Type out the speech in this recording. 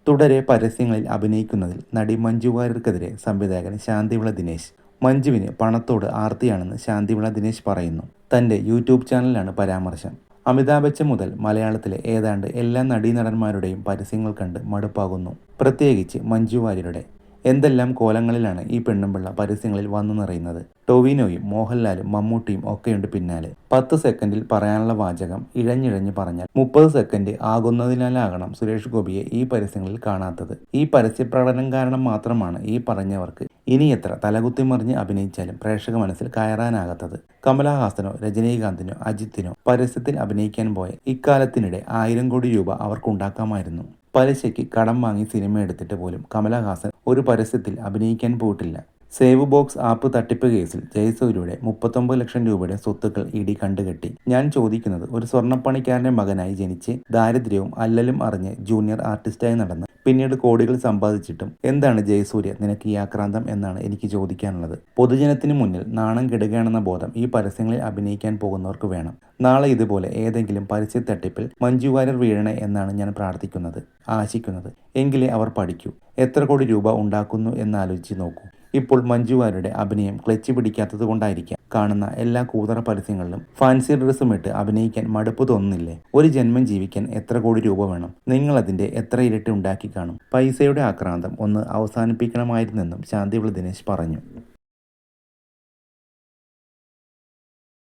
തുടരെ പരസ്യങ്ങളിൽ അഭിനയിക്കുന്നതിൽ നടി മഞ്ജു വാര്യർക്കെതിരെ സംവിധായകൻ ശാന്തിവിള ദിനേശ്. മഞ്ജുവിന് പണത്തോട് ആർത്തിയാണെന്ന് ശാന്തിവിള ദിനേശ് പറയുന്നു. തന്റെ യൂട്യൂബ് ചാനലിലാണ് പരാമർശം. അമിതാഭ് ബച്ചൻ മുതൽ മലയാളത്തിലെ ഏതാണ്ട് എല്ലാ നടീനടന്മാരുടെയും പരസ്യങ്ങൾ കണ്ട് മടുപ്പാകുന്നു. പ്രത്യേകിച്ച് മഞ്ജു വാര്യരുടെ. എന്തെല്ലാം കോലങ്ങളിലാണ് ഈ പെണ്ണുമ്പിള്ള പരസ്യങ്ങളിൽ വന്നു നിറയുന്നത്. ടൊവിനോയും മോഹൻലാലും മമ്മൂട്ടിയും ഒക്കെയുണ്ട് പിന്നാലെ. 10 സെക്കൻഡിൽ പറയാനുള്ള വാചകം ഇഴഞ്ഞിഴഞ്ഞ് പറഞ്ഞാൽ 30 സെക്കൻഡ് ആകുന്നതിനാലാകണം സുരേഷ് ഗോപിയെ ഈ പരസ്യങ്ങളിൽ കാണാത്തത്. ഈ പരസ്യപ്രകടനം കാരണം മാത്രമാണ് ഈ പറഞ്ഞവർക്ക് ഇനി എത്ര തലകുത്തിമറിഞ്ഞ് അഭിനയിച്ചാലും പ്രേക്ഷക മനസ്സിൽ കയറാനാകാത്തത്. കമലഹാസനോ രജനീകാന്തിനോ അജിത്തിനോ പരസ്യത്തിൽ അഭിനയിക്കാൻ പോയ ഇക്കാലത്തിനിടെ 1000 കോടി രൂപ അവർക്കുണ്ടാക്കാമായിരുന്നു. പലിശയ്ക്ക് കടം വാങ്ങി സിനിമ എടുത്തിട്ട് പോലും കമലഹാസൻ ഒരു പരസ്യത്തിൽ അഭിനയിക്കാൻ പോയിട്ടില്ല. സേവ് ബോക്സ് ആപ്പ് തട്ടിപ്പ് കേസിൽ ജയസൂര്യയുടെ 39 ലക്ഷം രൂപയുടെ സ്വത്തുക്കൾ ഇഡി കണ്ടുകെട്ടി. ഞാൻ ചോദിക്കുന്നത്, ഒരു സ്വർണ്ണപ്പണിക്കാരന്റെ മകനായി ജനിച്ച് ദാരിദ്ര്യവും അല്ലലും അറിഞ്ഞ് ജൂനിയർ ആർട്ടിസ്റ്റായി നടന്ന് പിന്നീട് കോടികൾ സമ്പാദിച്ചിട്ടും എന്താണ് ജയസൂര്യ നിനക്ക് ഈ ആക്രാന്തം എന്നാണ് എനിക്ക് ചോദിക്കാനുള്ളത്. പൊതുജനത്തിന് മുന്നിൽ നാണം കെടുകയാണെന്ന ബോധം ഈ പരസ്യങ്ങളിൽ അഭിനയിക്കാൻ പോകുന്നവർക്ക് വേണം. നാളെ ഇതുപോലെ ഏതെങ്കിലും പരസ്യ തട്ടിപ്പിൽ മഞ്ജു വാര്യർ വീഴണേ എന്നാണ് ഞാൻ പ്രാർത്ഥിക്കുന്നത്, ആശിക്കുന്നത്. എങ്കിലേ അവർ പഠിക്കൂ. എത്ര കോടി രൂപ ഉണ്ടാക്കുന്നു എന്നാലോചിച്ച് നോക്കൂ. ഇപ്പോൾ മഞ്ജു വാര്യരുടെ അഭിനയം ക്ലച്ച് പിടിക്കാത്തത് കൊണ്ടായിരിക്കാം കാണുന്ന എല്ലാ കൂതറ പരസ്യങ്ങളിലും ഫാൻസി ഡ്രസ്സും ഇട്ട് അഭിനയിക്കാൻ മടുപ്പ് തോന്നുന്നില്ലേ? ഒരു ജന്മം ജീവിക്കാൻ എത്ര കോടി രൂപ വേണം? നിങ്ങളതിന്റെ എത്ര ഇരട്ടി ഉണ്ടാക്കി കാണും? പൈസയുടെ ആക്രാന്തം ഒന്ന് അവസാനിപ്പിക്കണമായിരുന്നെന്നും ശാന്തിവിള ദിനേശ് പറഞ്ഞു.